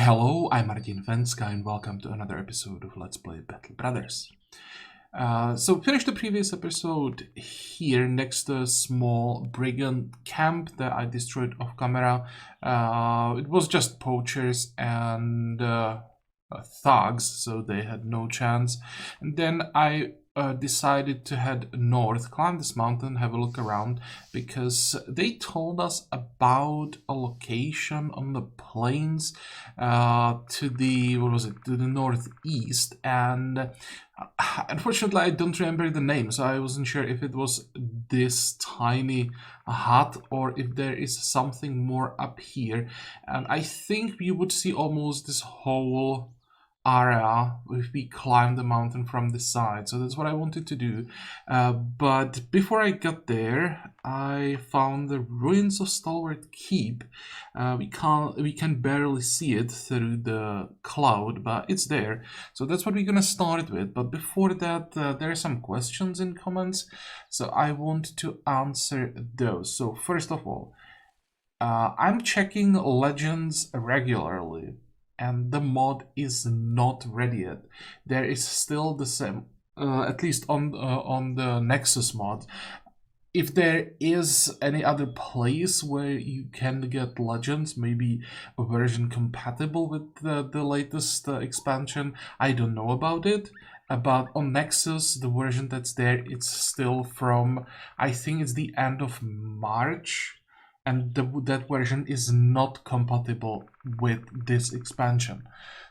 Hello, I'm Martin Fencka and welcome to another episode of Let's Play Battle Brothers. So finished the previous episode here next to a small brigand camp that I destroyed off camera. It was just poachers and thugs, so they had no chance. And then I decided to head north, climb this mountain, have a look around, because they told us about a location on the plains to the northeast, and unfortunately I don't remember the name, so I wasn't sure if it was this tiny hut or if there is something more up here. And I think we would see almost this whole area if we climb the mountain from the side, so that's what I wanted to do. But before I got there, I found the ruins of Stalwart Keep. We can barely see it through the cloud, but it's there, so that's what we're gonna start with. But before that, there are some questions in comments, so I want to answer those. So first of all, I'm checking legends regularly, and the mod is not ready yet. There is still the same, at least on the Nexus mod. If there is any other place where you can get legends, maybe a version compatible with the latest expansion, I don't know about it. But on Nexus, the version that's there, it's still from, I think it's the end of March, and that version is not compatible with this expansion.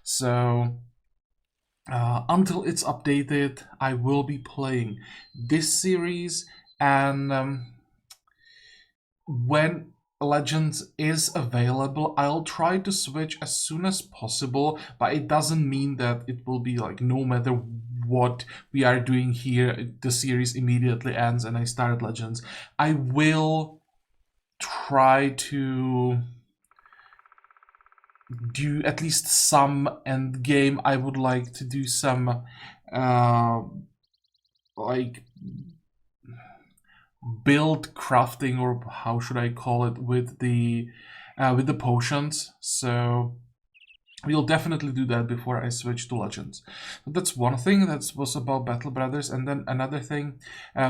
So until it's updated, I will be playing this series, and when Legends is available, I'll try to switch as soon as possible, but it doesn't mean that it will be like no matter what we are doing here, the series immediately ends and I start Legends. I will try to do at least some end game. I would like to do some like build crafting, or how should I call it, with the potions. So we'll definitely do that before I switch to Legends. So that's one thing that was about Battle Brothers. And then another thing,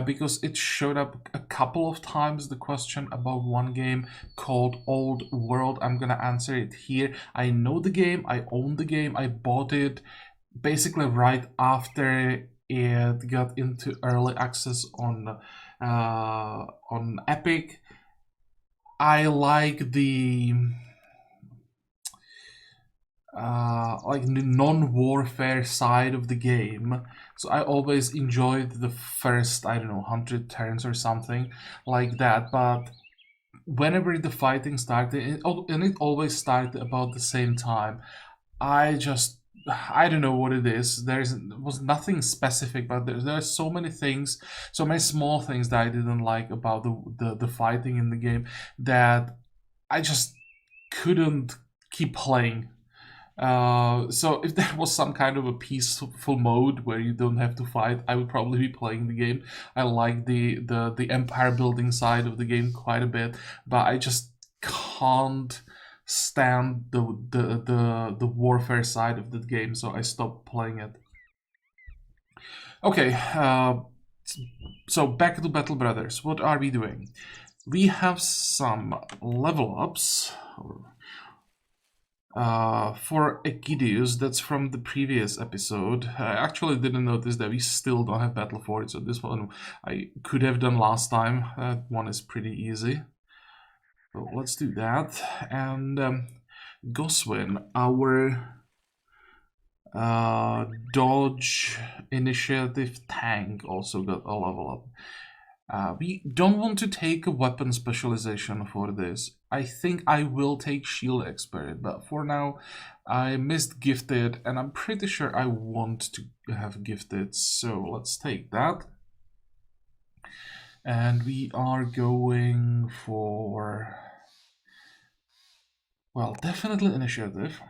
because it showed up a couple of times, the question about one game called Old World. I'm gonna answer it here. I know the game, I own the game, I bought it basically right after it got into early access on Epic. I like the non-warfare side of the game, so I always enjoyed the first, I don't know, 100 turns or something like that. But whenever the fighting started, and it always started about the same time, I don't know what it is. There was nothing specific, but there are so many things, so many small things that I didn't like about the fighting in the game, that I just couldn't keep playing. So if there was some kind of a peaceful mode where you don't have to fight, I would probably be playing the game. I like the empire building side of the game quite a bit, but I just can't stand the warfare side of the game, so I stopped playing it. Okay, so back to Battle Brothers. What are we doing? We have some level ups. For Egidius, that's from the previous episode. I actually didn't notice that we still don't have battle for it, so this one I could have done last time. That one is pretty easy. So let's do that. And Goswin, our Dodge Initiative tank, also got a level up. We don't want to take a weapon specialization for this. I think I will take Shield Expert, but for now I missed Gifted, and I'm pretty sure I want to have Gifted, so let's take that. And we are going for, well, definitely Initiative.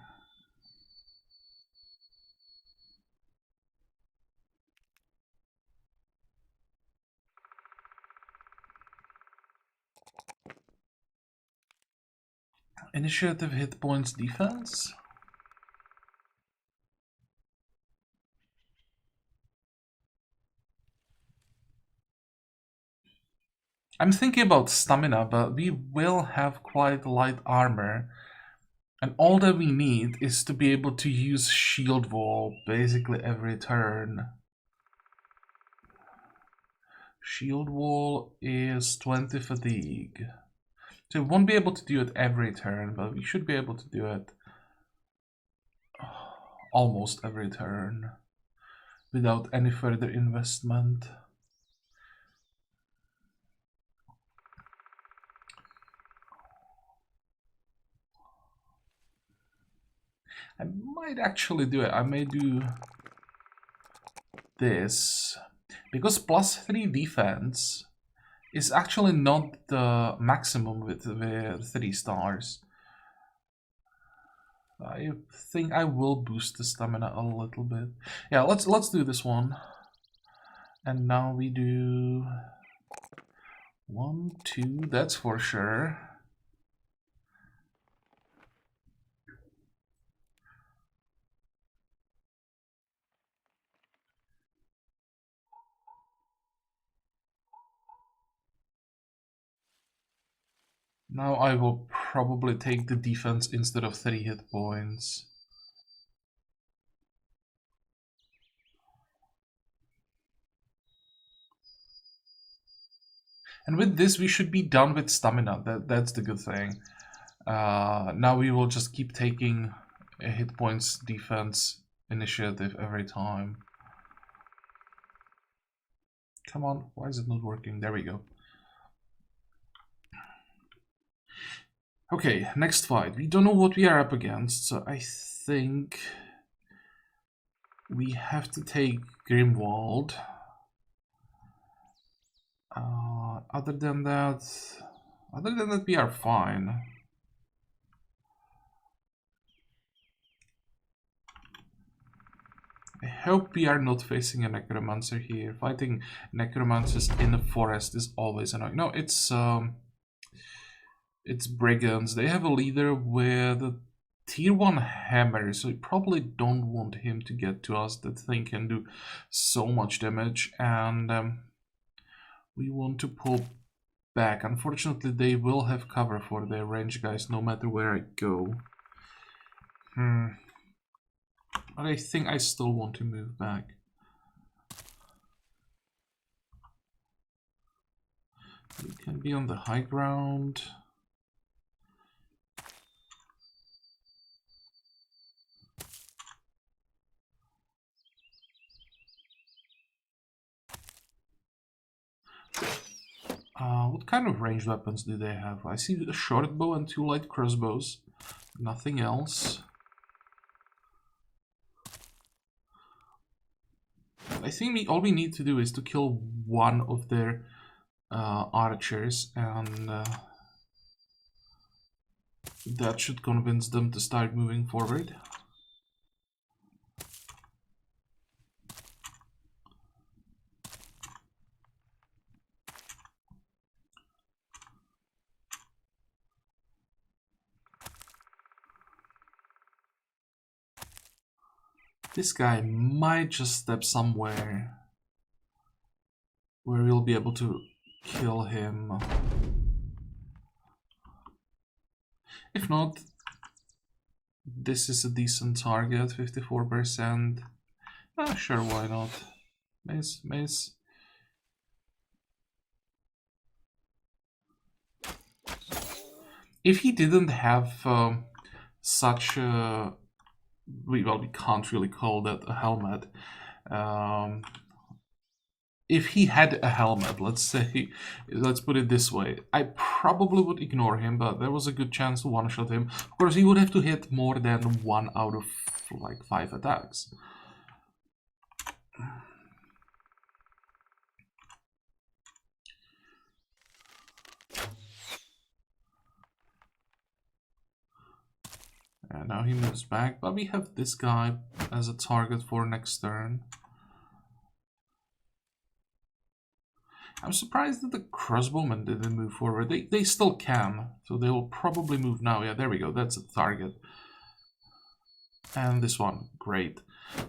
Initiative, hit points, defense. I'm thinking about stamina, but we will have quite light armor. And all that we need is to be able to use shield wall basically every turn. Shield wall is 20 fatigue. So we won't be able to do it every turn, but we should be able to do it almost every turn without any further investment. I might actually do it. I may do this because +3 defense is actually not the maximum with 3 stars. I think I will boost the stamina a little bit. Yeah, let's do this one. And now we do 1, 2, that's for sure. Now I will probably take the defense instead of 3 hit points. And with this, we should be done with stamina. That's the good thing. Now we will just keep taking a hit points defense initiative every time. Come on, why is it not working? There we go. Okay, next fight. We don't know what we are up against, so I think we have to take Grimwald. Other than that, we are fine. I hope we are not facing a necromancer here. Fighting necromancers in the forest is always annoying. No, it's brigands. They have a leader with a tier 1 hammer, so you probably don't want him to get to us. That thing can do so much damage, and we want to pull back. Unfortunately, they will have cover for their range guys no matter where I go. But I think I still want to move back. We can be on the high ground. What kind of ranged weapons do they have? I see a short bow and 2 light crossbows. Nothing else. I think all we need to do is to kill one of their archers, and that should convince them to start moving forward. This guy might just step somewhere where we'll be able to kill him. If not, this is a decent target, 54%. Sure, why not? Mace. If he didn't have such a... we can't really call that a helmet. If he had a helmet, let's put it this way, I probably would ignore him, but there was a good chance to one-shot him. Of course, he would have to hit more than 1 out of like 5 attacks. And now he moves back, but we have this guy as a target for next turn. I'm surprised that the crossbowmen didn't move forward. They still can, so they will probably move now. Yeah, there we go. That's a target. And this one, great.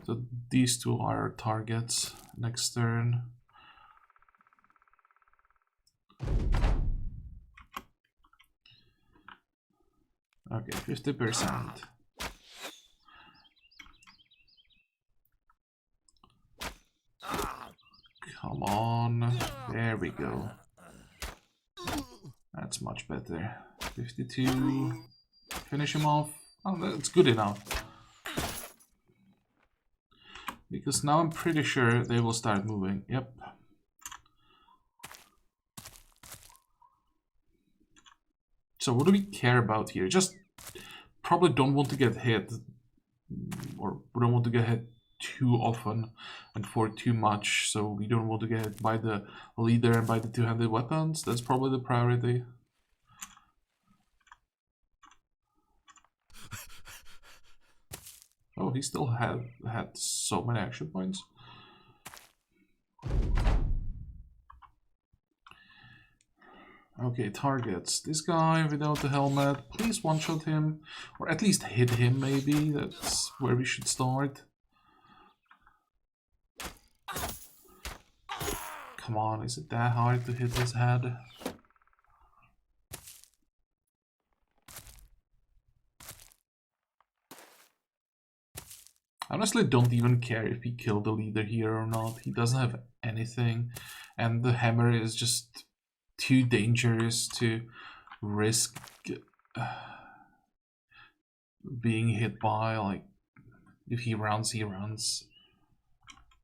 So these two are targets next turn. Okay, 50%. Come on. There we go. That's much better. 52. Finish him off. Oh, that's good enough. Because now I'm pretty sure they will start moving. Yep. So what do we care about here? Just probably don't want to get hit. Or we don't want to get hit too often and for too much. So we don't want to get hit by the leader and by the two-handed weapons. That's probably the priority. Oh, he still had so many action points. Okay, targets. This guy without the helmet. Please one-shot him. Or at least hit him, maybe. That's where we should start. Come on, is it that hard to hit his head? I honestly don't even care if we kill the leader here or not. He doesn't have anything. And the hammer is just too dangerous to risk being hit by. Like, if he runs, he runs.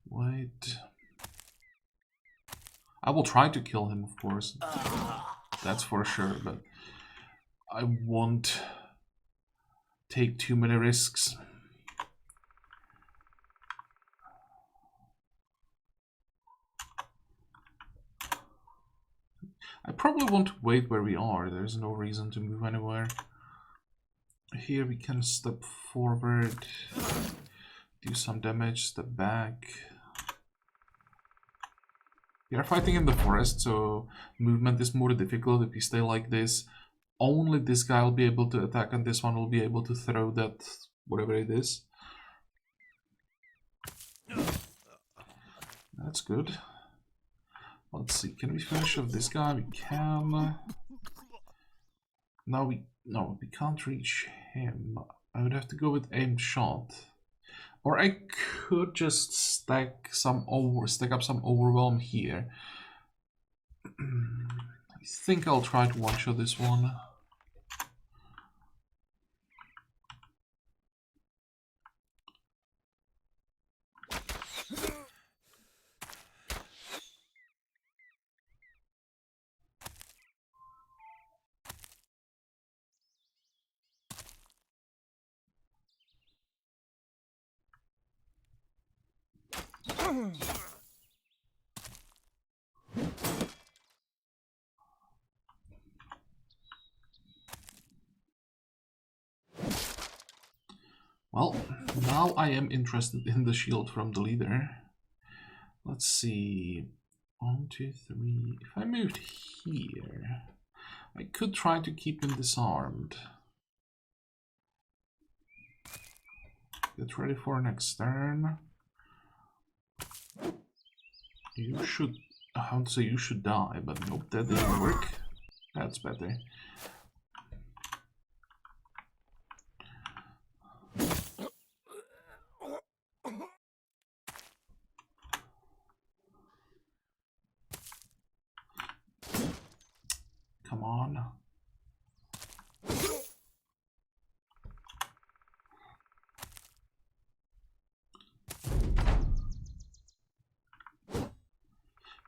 Wait. I will try to kill him, of course. That's for sure, but I won't take too many risks. I probably want to wait where we are. There's no reason to move anywhere. Here we can step forward, do some damage, step back. We are fighting in the forest, so movement is more difficult if we stay like this. Only this guy will be able to attack, and this one will be able to throw that, whatever it is. That's good. Let's see, can we finish off this guy? We can. No, we can't reach him. I would have to go with aimed shot. Or I could just stack up some overwhelm here. I think I'll try to one-shot this one. Well, now I am interested in the shield from the leader. Let's see. 1, 2, 3. If I moved here, I could try to keep him disarmed. Get ready for next turn. You should... I want to say you should die, but nope, that didn't work. That's better. Come on.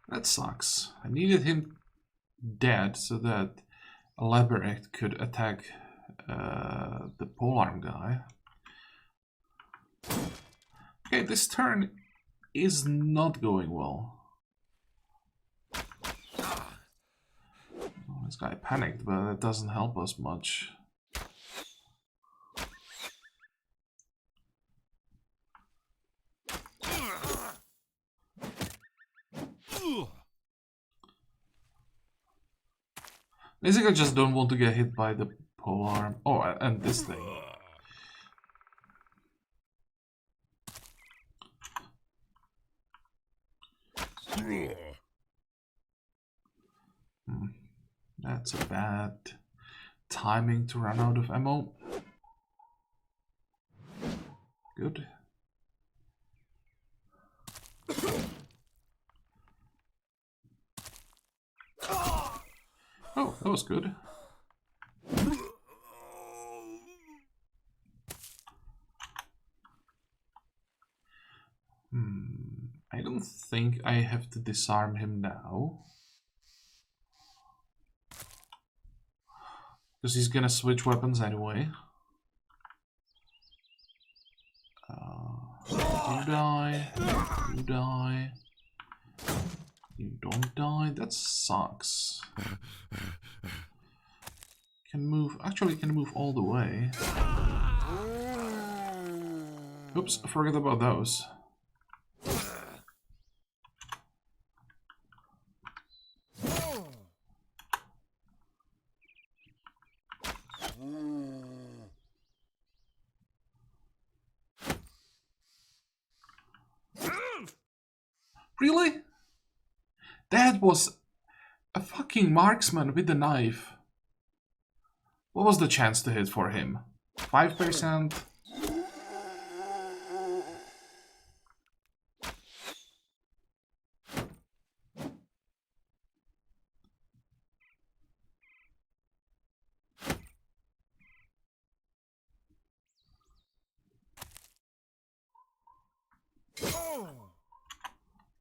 That sucks. I needed him dead so that Elaborate could attack the polearm guy. Okay, this turn is not going well. Oh, this guy panicked, but that doesn't help us much. Basically, I just don't want to get hit by the polearm. Oh, and this thing. That's a bad timing to run out of ammo. Good. Oh, that was good. I don't think I have to disarm him now. Because he's gonna switch weapons anyway. You die. You die. You don't die. That sucks. Can move. Actually, can move all the way. Oops, I forgot about those. Really? That was a fucking marksman with the knife. What was the chance to hit for him? 5%?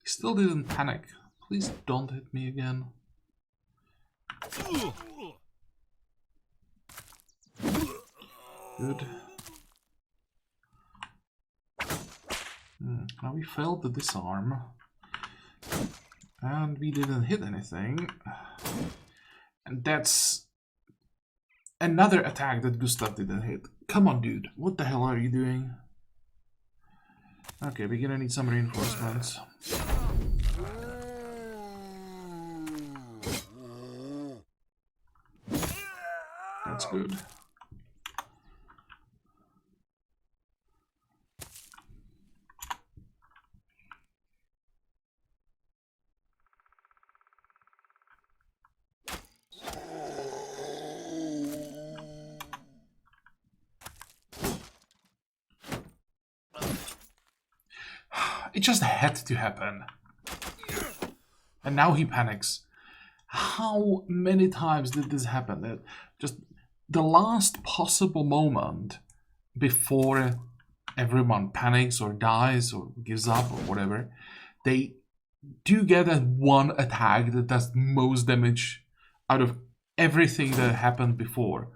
He still didn't panic. Please don't hit me again. Good. Now we failed the disarm. And we didn't hit anything. And that's another attack that Gustav didn't hit. Come on, dude. What the hell are you doing? Okay, we're gonna need some reinforcements. That's good. It just had to happen. And now he panics. How many times did this happen? That just the last possible moment before everyone panics or dies or gives up or whatever, they do get that one attack that does most damage out of everything that happened before.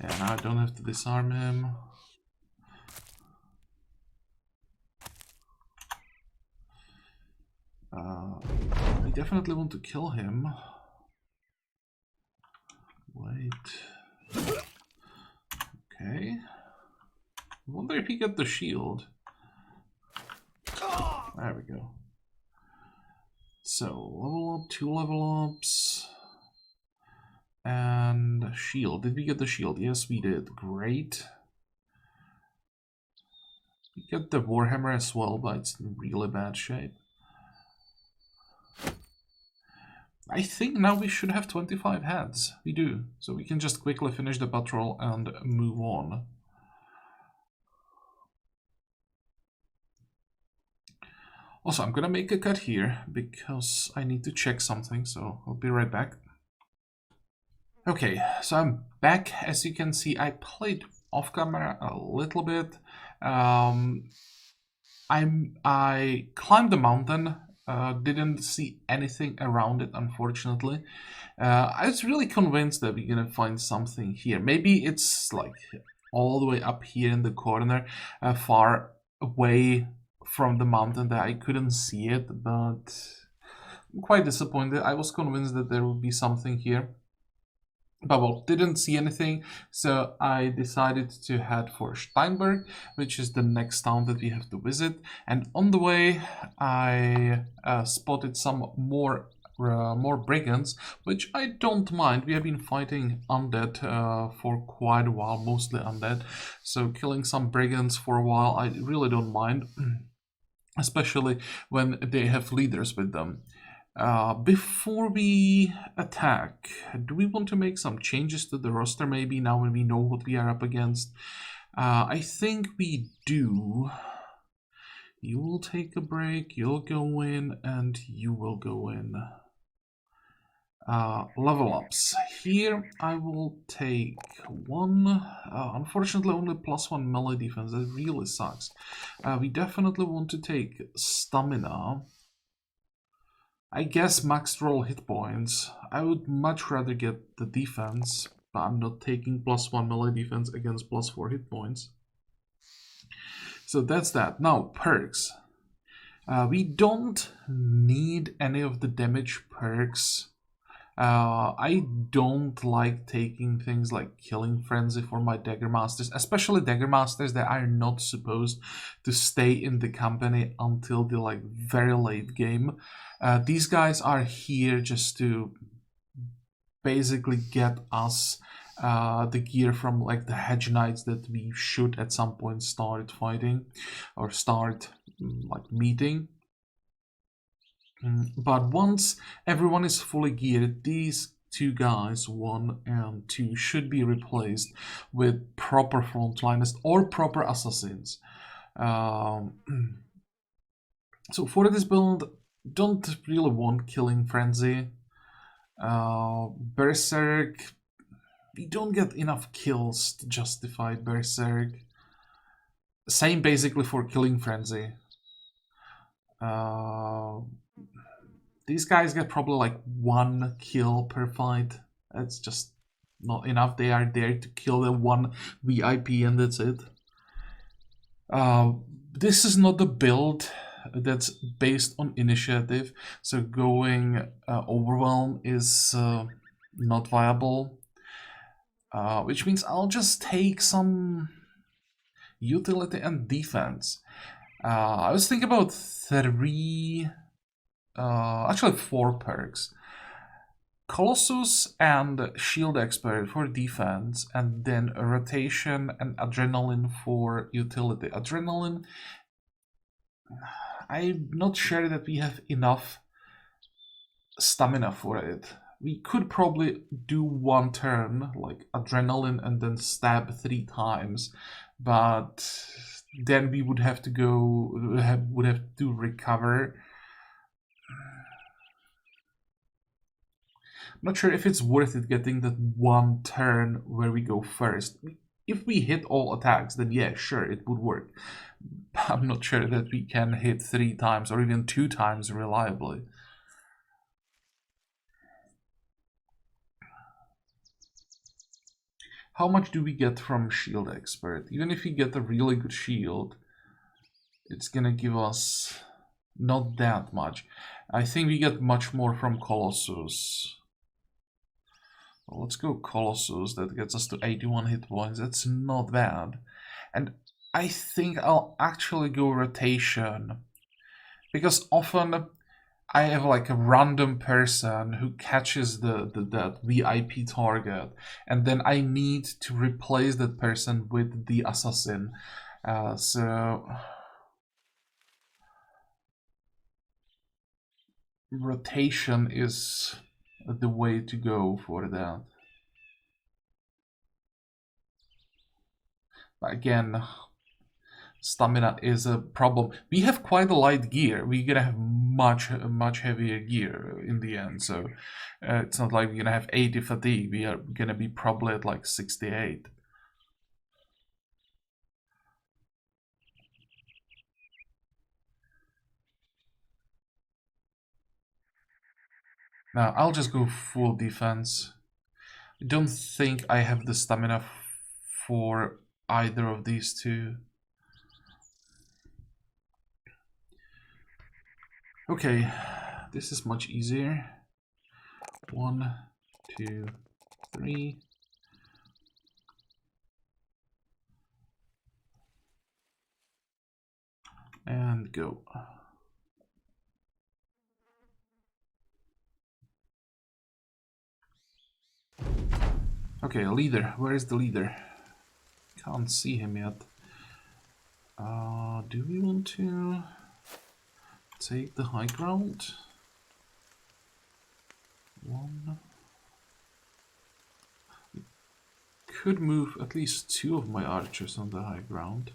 Yeah, now I don't have to disarm him. I definitely want to kill him. Wait. Okay. I wonder if he got the shield. There we go. So, level up, 2 level ups. And shield. Did we get the shield? Yes, we did. Great. We get the Warhammer as well, but it's in really bad shape. I think now we should have 25 heads. We do. So we can just quickly finish the patrol and move on. Also, I'm gonna make a cut here because I need to check something, so I'll be right back. Okay, so I'm back. As you can see, I played off camera a little bit. I climbed the mountain. Didn't see anything around it, unfortunately. I was really convinced that we're gonna find something here. Maybe it's like all the way up here in the corner, far away from the mountain that I couldn't see it, but I'm quite disappointed. I was convinced that there would be something here. But well, didn't see anything, so I decided to head for Steinberg, which is the next town that we have to visit. And on the way, I spotted some more brigands, which I don't mind. We have been fighting undead for quite a while, mostly undead. So killing some brigands for a while, I really don't mind, especially when they have leaders with them. Before we attack, do we want to make some changes to the roster maybe now when we know what we are up against? I think we do. You will take a break, you'll go in, and you will go in. Level ups. Here I will take one. Unfortunately, only +1 melee defense. That really sucks. We definitely want to take stamina. I guess maxed roll hit points. I would much rather get the defense, but I'm not taking +1 melee defense against +4 hit points. So that's that. Now, perks. We don't need any of the damage perks. I don't like taking things like Killing Frenzy for my Dagger Masters, especially Dagger Masters that are not supposed to stay in the company until the very late game. These guys are here just to basically get us the gear from the Hedge Knights that we should at some point start fighting or start meeting. But once everyone is fully geared, these two guys, 1 and 2, should be replaced with proper frontliners or proper assassins. So for this build, don't really want Killing Frenzy. Berserk, we don't get enough kills to justify Berserk. Same basically for Killing Frenzy. These guys get probably 1 kill per fight. That's just not enough. They are there to kill the 1 VIP and that's it. This is not a build that's based on initiative, so going Overwhelm is not viable. Which means I'll just take some utility and defense. I was thinking about 3... actually 4 perks. Colossus and Shield Expert for defense, and then Rotation and Adrenaline for utility. Adrenaline, I'm not sure that we have enough stamina for it. We could probably do 1 turn, Adrenaline, and then stab 3 times, but then we would have to recover. I'm not sure if it's worth it getting that 1 turn where we go first. If we hit all attacks, then yeah, sure, it would work. I'm not sure that we can hit 3 times or even 2 times reliably. How much do we get from Shield Expert? Even if we get a really good shield, it's gonna give us not that much. I think we get much more from Colossus. Well, let's go Colossus. That gets us to 81 hit points. That's not bad. And I think I'll actually go Rotation, because often I have a random person who catches that VIP target, and then I need to replace that person with the assassin. So Rotation is the way to go for that. But again, stamina is a problem. We have quite a light gear. We're gonna have much heavier gear in the end. So it's not like we're gonna have 80 fatigue. We are gonna be probably at 68. Now I'll just go full defense. I don't think I have the stamina for either of these two. Okay, this is much easier. 1, 2, 3. And go. Okay, leader. Where is the leader? Can't see him yet. Do we want to take the high ground? one. Could move at least 2 of my archers on the high ground.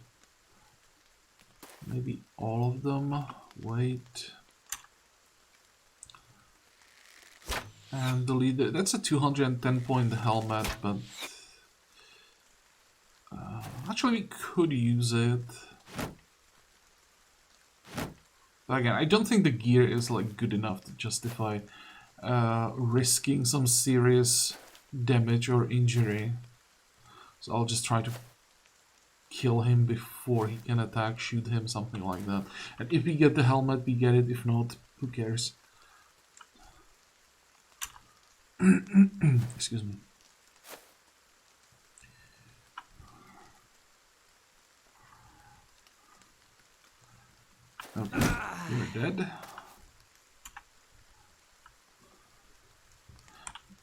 Maybe all of them. Wait. And the leader. That's a 210 point helmet, but actually we could use it. But again, I don't think the gear is like good enough to justify risking some serious damage or injury. So I'll just try to kill him before he can attack, shoot him, something like that. And if we get the helmet, we get it. If not, who cares? Excuse me. Okay, you're dead.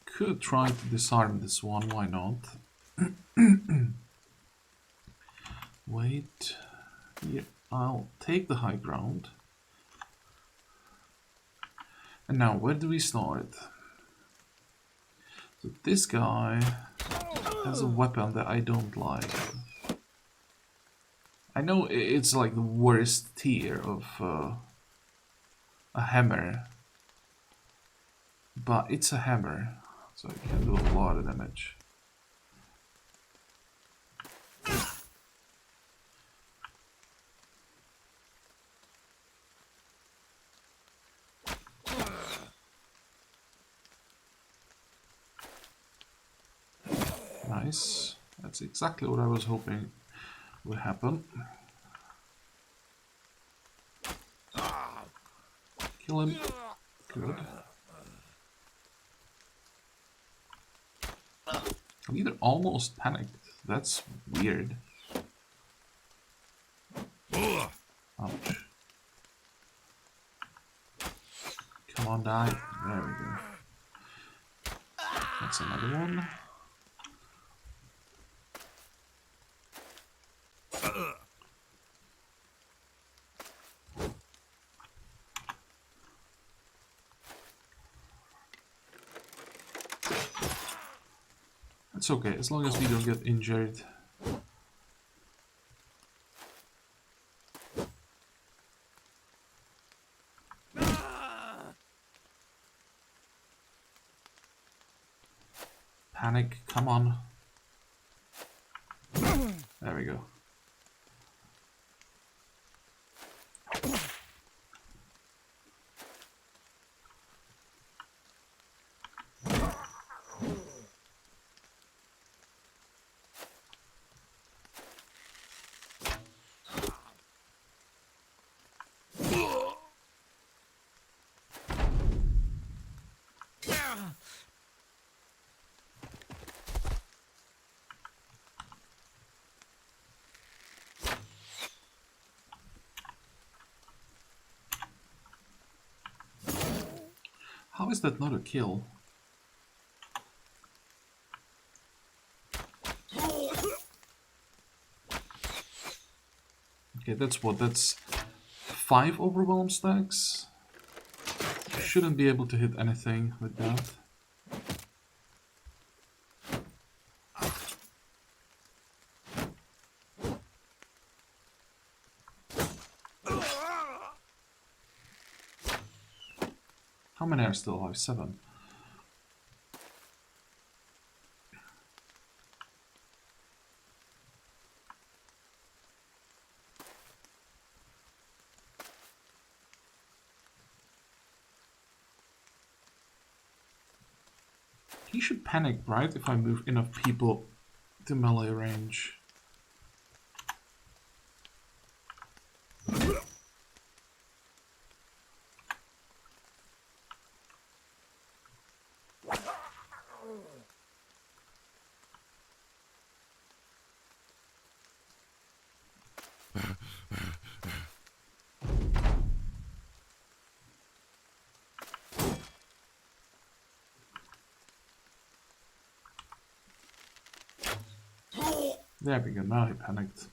Could try to disarm this one, why not? Wait. Here, I'll take the high ground. And now, where do we start? So this guy has a weapon that I don't like. I know it's like the worst tier of a hammer, but it's a hammer, so it can do a lot of damage. Nice. That's exactly what I was hoping would happen. Kill him. Good. Leader almost panicked. That's weird. Ouch. Come on, die. There we go. That's another one. It's okay, as long as we don't get injured. Panic, come on. There we go. How is that not a kill? Okay, that's what? That's 5 overwhelm stacks? Shouldn't be able to hit anything with that. How many are still alive? 7. He should panic, right? If I move enough people to melee range. There we go, now he panicked.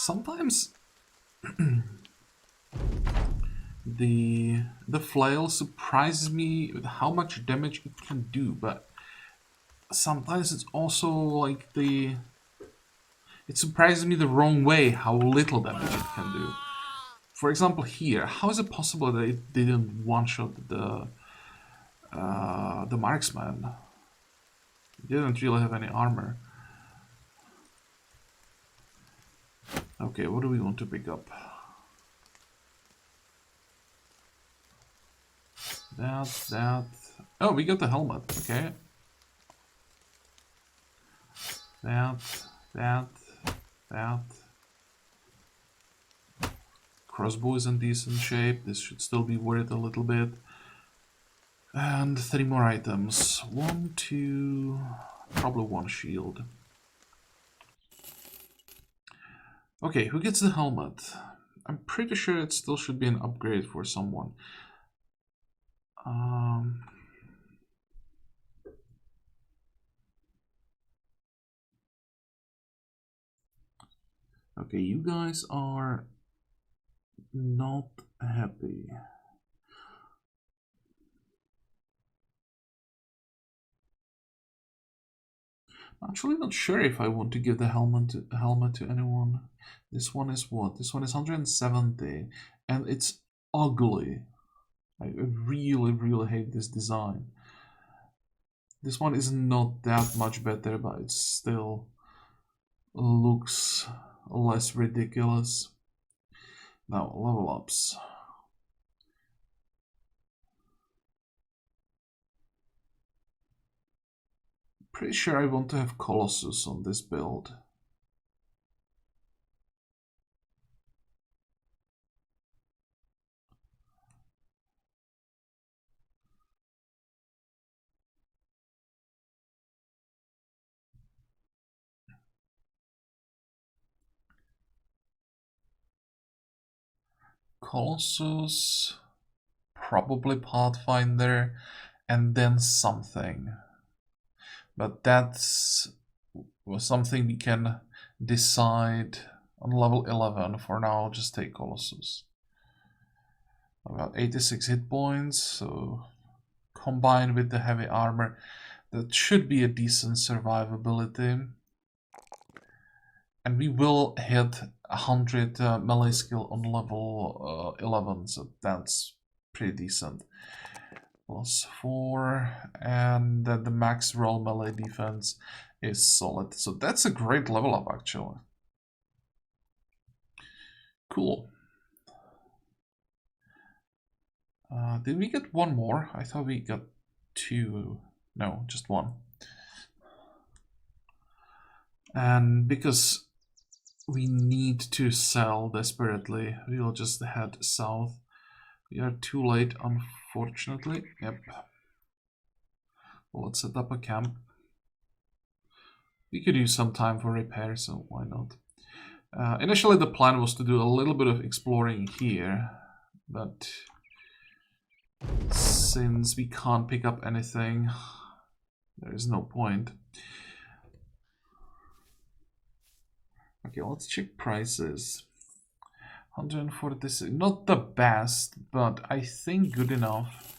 Sometimes the flail surprises me with how much damage it can do, but sometimes it's also like it surprises me the wrong way how little damage it can do. For example, here, how is it possible that it didn't one-shot the marksman? It didn't really have any armor. Okay, what do we want to pick up? That. Oh, we got the helmet. Okay. That. Crossbow is in decent shape. This should still be worth a little bit. And 3 more items. 1, 2, probably 1 shield. Okay, who gets the helmet? I'm pretty sure it still should be an upgrade for someone. Okay, you guys are not happy. I'm actually not sure if I want to give the helmet to anyone. This one is what? This one is 170, and it's ugly. I really hate this design. This one is not that much better, but it still looks less ridiculous. Now, level ups. Pretty sure I want to have Colossus on this build. Colossus, probably Pathfinder, and then something. But that's something we can decide on level 11. For now, I'll just take Colossus. About 86 hit points, so combined with the heavy armor, that should be a decent survivability. And we will hit 100 melee skill on level 11, so that's pretty decent. +4, and then the max roll melee defense is solid. So that's a great level up, actually. Cool. Did we get one more? I thought we got 2. No, just 1. And because we need to sell desperately, we will just head south. We are too late, unfortunately. Yep. Well, let's set up a camp. We could use some time for repair, so why not? Initially, the plan was to do a little bit of exploring here, but since we can't pick up anything, there is no point. Okay, let's check prices. 146, not the best, but I think good enough.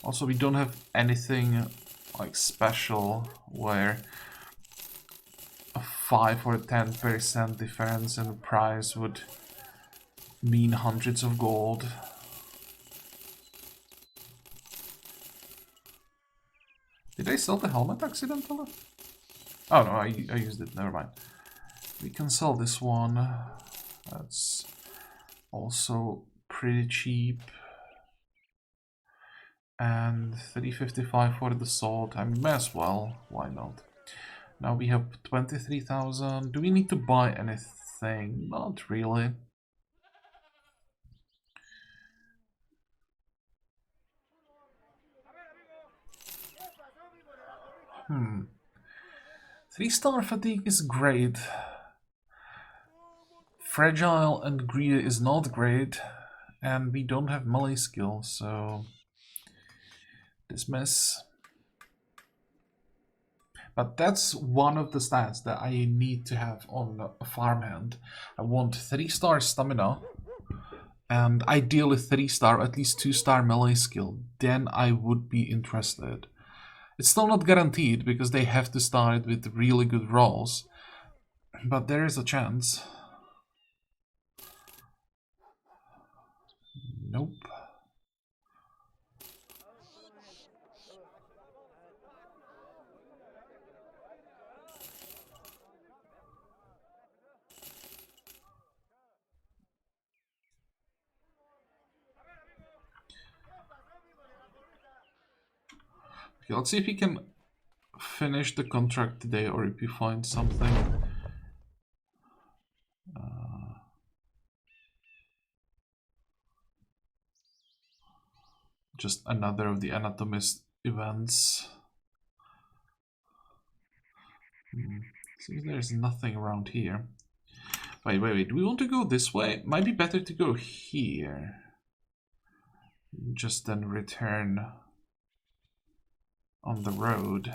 Also, we don't have anything like special where a 5 or 10% difference in price would mean hundreds of gold. Did I sell the helmet accidentally? Oh no, I used it, never mind. We can sell this one. That's also pretty cheap. And 355 for the salt. I may as well, why not? Now we have 23,000. Do we need to buy anything? Not really. Hmm. 3-star fatigue is great. Fragile and greedy is not great. And we don't have melee skill, so dismiss. But that's one of the stats that I need to have on a farmhand. I want 3-star stamina, and ideally 3-star, at least 2-star melee skill. Then I would be interested. It's still not guaranteed because they have to start with really good rolls, but there is a chance. Nope. Okay, let's see if we can finish the contract today or if we find something. Just another of the Anatomist events. Seems there's nothing around here. Wait. Do we want to go this way? Might be better to go here. Just then return on the road.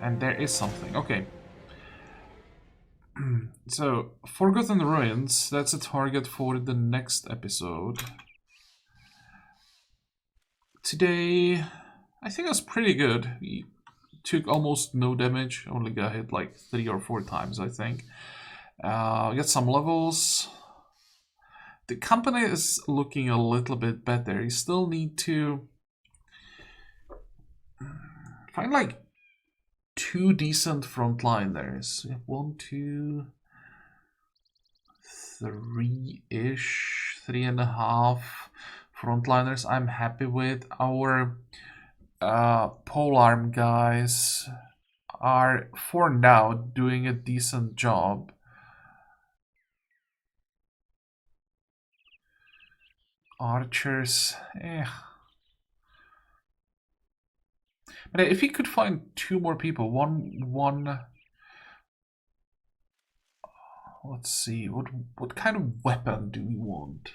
And there is something. Okay. So, Forgotten Ruins, that's a target for the next episode. Today, I think that's pretty good. We took almost no damage, only got hit like 3 or 4 times, I think. Got some levels. The company is looking a little bit better. You still need to find like 2 decent frontliners. 1, 2, 3-ish, 3.5 frontliners I'm happy with. Our polearm guys are, for now, doing a decent job. Archers, But if we could find 2 more people, one. Let's see, what kind of weapon do we want?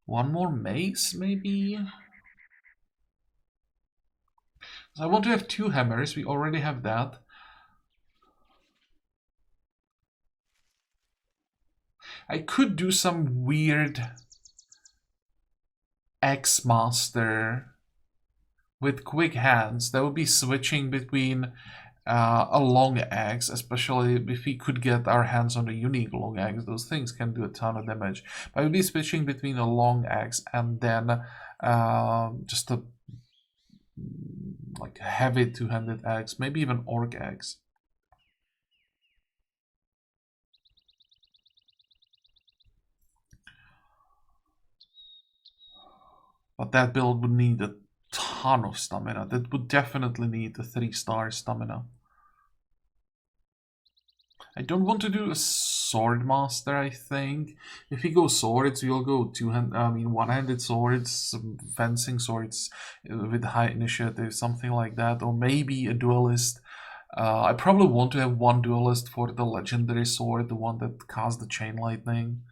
1 more mace, maybe? So I want to have 2 hammers. We already have that. I could do some weird X-Master with quick hands. That would be switching between a long axe, especially if we could get our hands on a unique long axe. Those things can do a ton of damage. But I would be switching between a long axe and then just a like heavy 2-handed axe, maybe even orc axe. But that build would need a ton of stamina. That would definitely need a 3-star stamina. I don't want to do a sword master, I think. If we go swords, we'll go one-handed swords, fencing swords with high initiative, something like that, or maybe a duelist. I probably want to have 1 duelist for the legendary sword, the one that casts the chain lightning.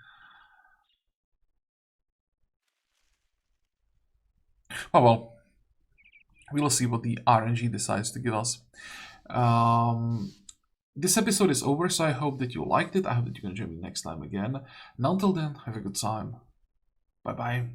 Oh well, we'll see what the RNG decides to give us. This episode is over, so I hope that you liked it. I hope that you're going to join me next time again. And until then, have a good time. Bye-bye.